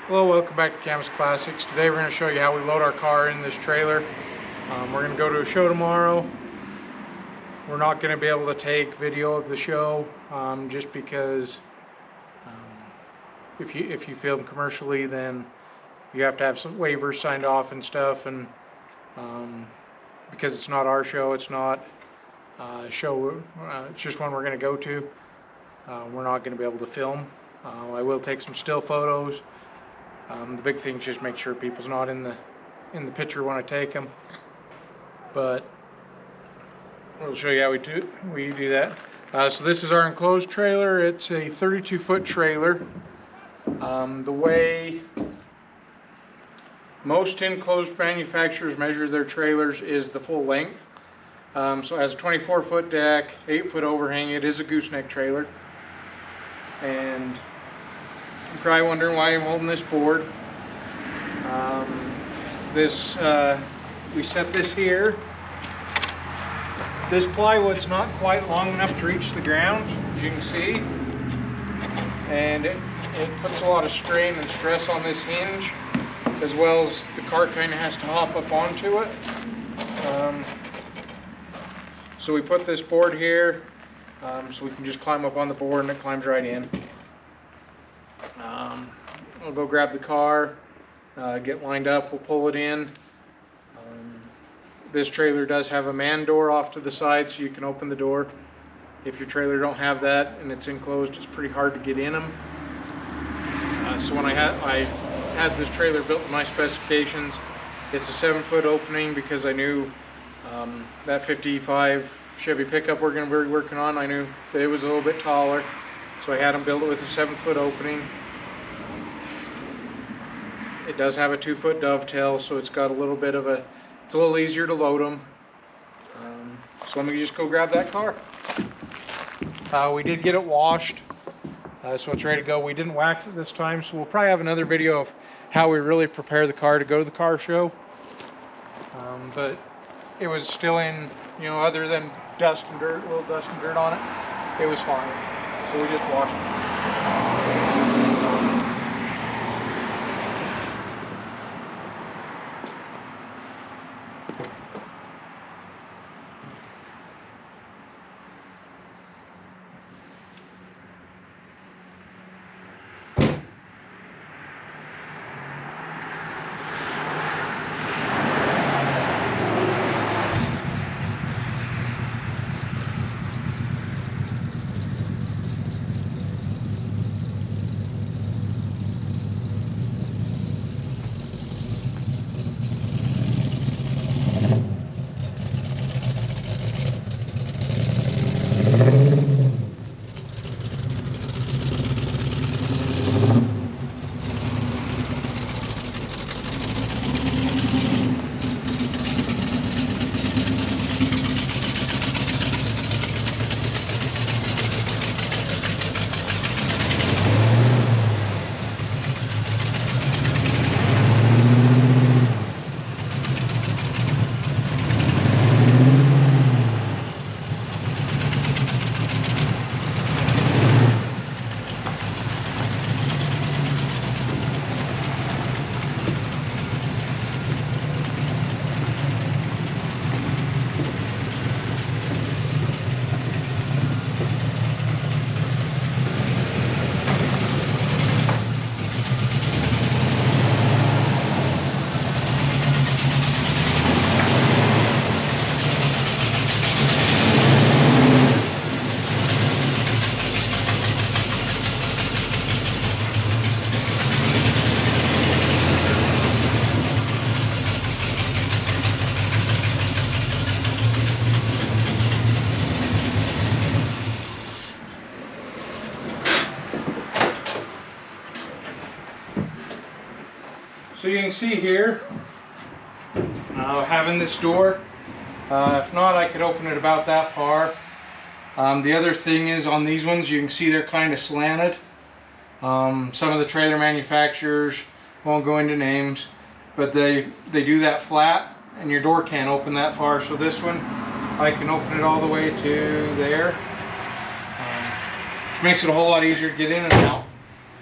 Hello, welcome back to Campus Classics. Today we're going to show you how we load our car in this trailer. We're going to go to a show tomorrow. We're not going to be able to take video of the show just because if you film commercially, then you have to have some waivers signed off and stuff, and because it's not our show, it's not a show, it's just one we're going to go to. We're not going to be able to film. I will take some still photos. The big thing is just make sure people's not in the picture when I take them. But we'll show you how we do that. So this is our enclosed trailer. It's a 32-foot trailer. The way most enclosed manufacturers measure their trailers is the full length. So it has a 24-foot deck, 8-foot overhang. It is a gooseneck trailer. And you're probably wondering why I'm holding this board. We set this here. This plywood's not quite long enough to reach the ground, as you can see, and it puts a lot of strain and stress on this hinge, as well as the car kind of has to hop up onto it. So we put this board here so we can just climb up on the board and it climbs right in. We'll go grab the car, get lined up, we'll pull it in. This trailer does have a man door off to the side, so you can open the door. If your trailer don't have that and it's enclosed, it's pretty hard to get in them. So when I had this trailer built to my specifications, it's a 7-foot opening because I knew that 55 Chevy pickup we're going to be working on, I knew that it was a little bit taller, so I had them build it with a 7-foot opening. It does have a 2-foot dovetail, so it's got a little bit of it's a little easier to load them. So let me just go grab that car. We did get it washed, so it's ready to go. We didn't wax it this time, so we'll probably have another video of how we really prepare the car to go to the car show. But it was still in, other than dust and dirt, a little dust and dirt on it, it was fine. So we just washed it. So you can see here, having this door, if not I could open it about that far. The other thing is on these ones, you can see they're kind of slanted. Some of the trailer manufacturers, won't go into names, but they do that flat and your door can't open that far. So this one, I can open it all the way to there, which makes it a whole lot easier to get in and out.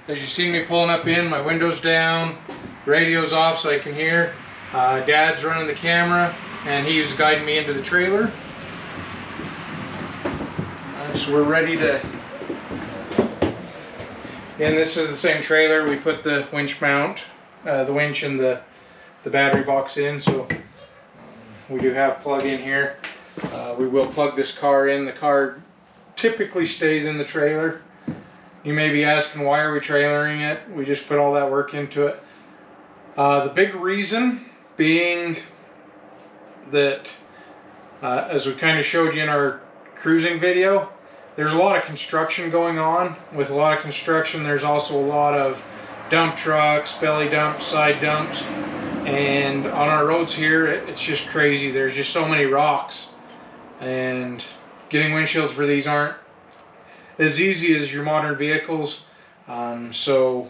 as you see me pulling up in, my window's down, radio's off so I can hear. Dad's running the camera, and he was guiding me into the trailer. So we're ready to. And this is the same trailer. We put the winch mount, the winch and the battery box in. So we do have plug in here. We will plug this car in. The car typically stays in the trailer. You may be asking, why are we trailering it? We just put all that work into it. The big reason being that, as we kind of showed you in our cruising video, there's a lot of construction going on. With a lot of construction, there's also a lot of dump trucks, belly dumps, side dumps. And on our roads here, it's just crazy. There's just so many rocks. And getting windshields for these aren't as easy as your modern vehicles. So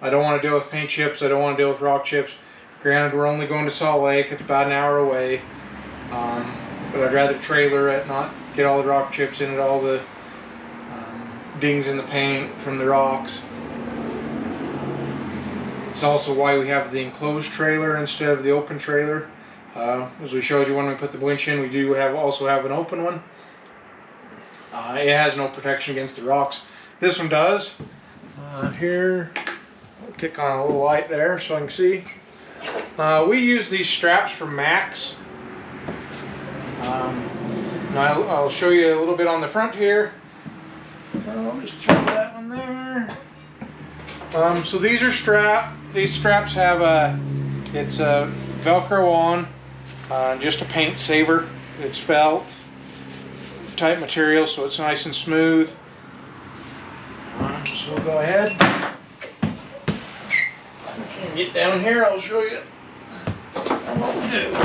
I don't want to deal with paint chips. I don't want to deal with rock chips. Granted, we're only going to Salt Lake. It's about an hour away. But I'd rather trailer it, not get all the rock chips in it, all the dings in the paint from the rocks. It's also why we have the enclosed trailer instead of the open trailer. As we showed you when we put the winch in, we do also have an open one. It has no protection against the rocks. This one does. Here, I'll kick on a little light there so I can see. We use these straps from Max. Now I'll show you a little bit on the front here. I'll just throw that one there. So these are these straps have it's a Velcro on, just a paint saver. It's felt type material, so it's nice and smooth. So we'll go ahead and get down here. I'll show you what we do.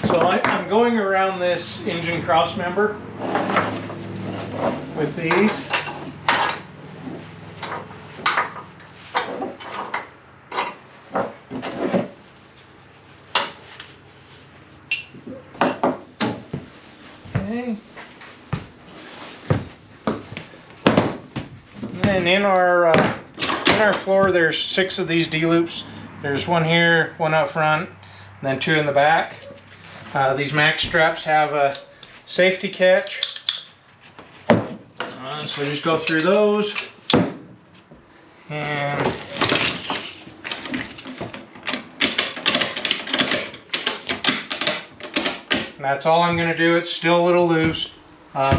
So I'm going around this engine cross member with these. Okay. And then in our floor, there's 6 of these D-loops. There's one here, one up front, and then 2 in the back. These Max straps have a safety catch. So just go through those. And that's all I'm going to do. It's still a little loose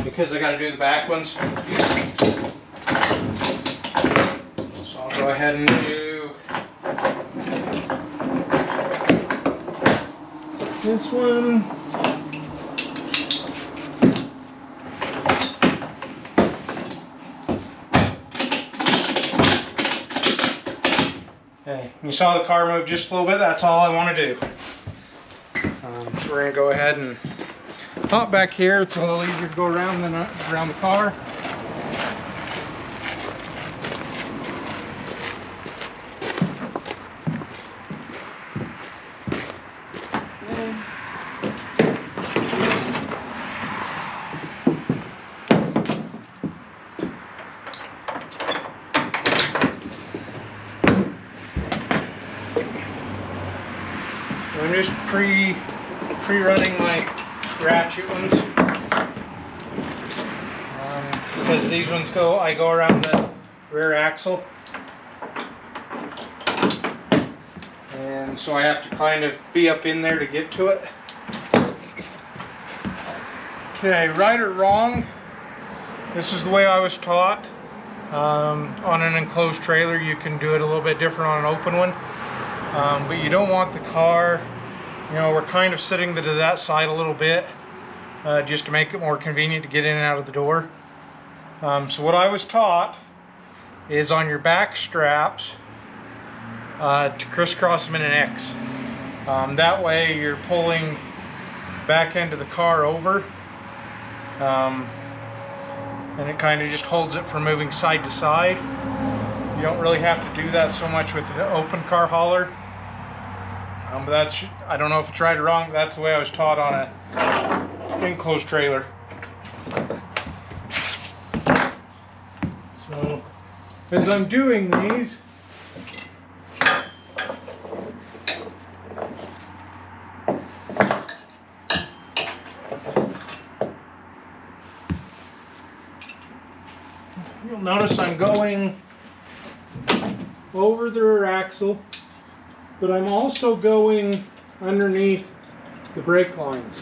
because I got to do the back ones. So I'll go ahead and do this one. Okay, you saw the car move just a little bit. That's all I want to do. So we're going to go ahead and hop back here. It's a little easier to go around than around the car. I'm just pre-running my ratchet ones because these ones I go around the rear axle, and so I have to kind of be up in there to get to it. Okay, right or wrong, this is the way I was taught. On an enclosed trailer you can do it a little bit different on an open one. But you don't want the car, you know, we're kind of sitting to that side a little bit just to make it more convenient to get in and out of the door. So what I was taught is on your back straps to crisscross them in an X. That way you're pulling back end of the car over and it kind of just holds it from moving side to side. You don't really have to do that so much with an open car hauler. But that's, I don't know if it's right or wrong, but that's the way I was taught on a enclosed trailer. So as I'm doing these, you'll notice I'm going over the rear axle, but I'm also going underneath the brake lines.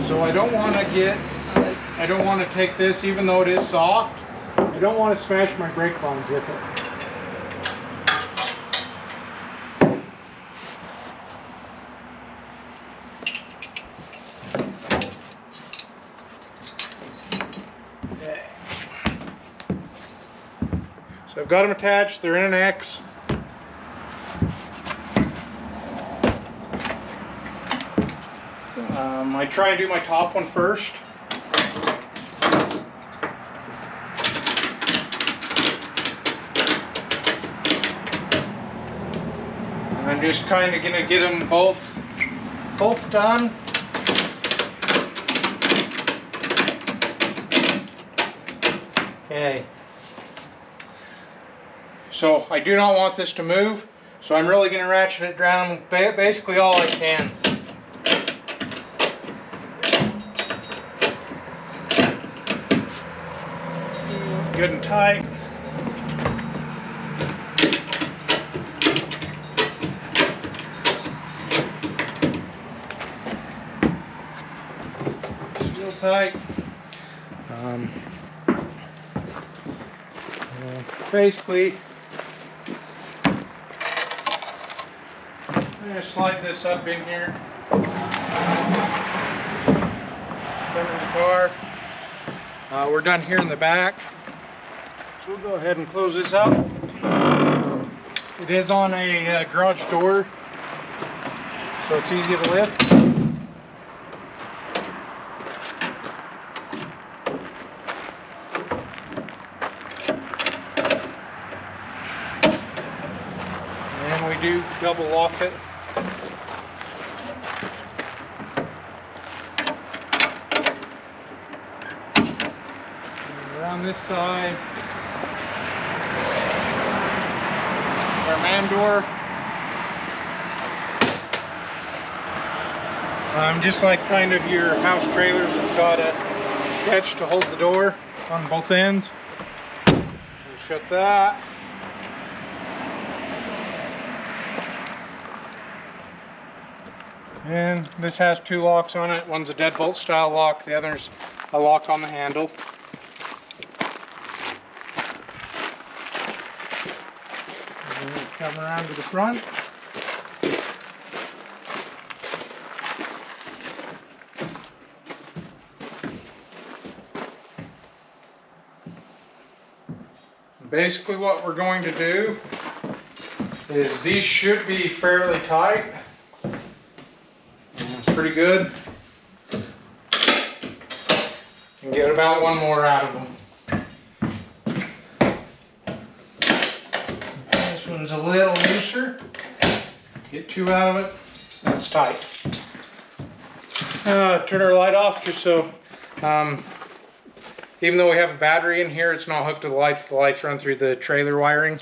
So I don't want to take this, even though it is soft, I don't want to smash my brake lines with it. So I've got them attached, they're in an X. I try and do my top one first. And I'm just kind of going to get them both done. Okay. So I do not want this to move, so I'm really going to ratchet it down basically all I can. Good and tight. Still tight. Basically, I'm going to slide this up in here. Center of the car. We're done here in the back. So we'll go ahead and close this up. It is on a garage door, so it's easy to lift. And we do double lock it. And around this side, our man door. Just like kind of your house trailers, it's got a catch to hold the door on both ends. We'll shut that. And this has two locks on it. One's a deadbolt style lock, the other's a lock on the handle. Come around to the front. Basically what we're going to do is these should be fairly tight. Pretty good. And get about one more out of them. This one's a little looser. Get two out of it, and it's tight. Turn our light off just so, even though we have a battery in here, it's not hooked to the lights. The lights run through the trailer wiring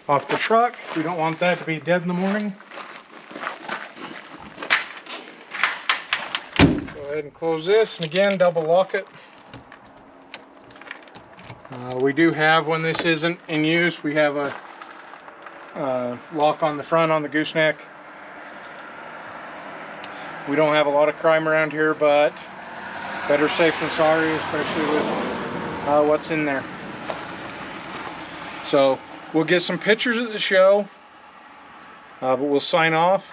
off the truck. We don't want that to be dead in the morning. Go ahead and close this, and again, double lock it. We do have, when this isn't in use, we have a lock on the front on the gooseneck. We don't have a lot of crime around here, but better safe than sorry, especially with what's in there. So we'll get some pictures at the show, but we'll sign off.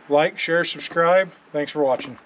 Like, share, subscribe. Thanks for watching.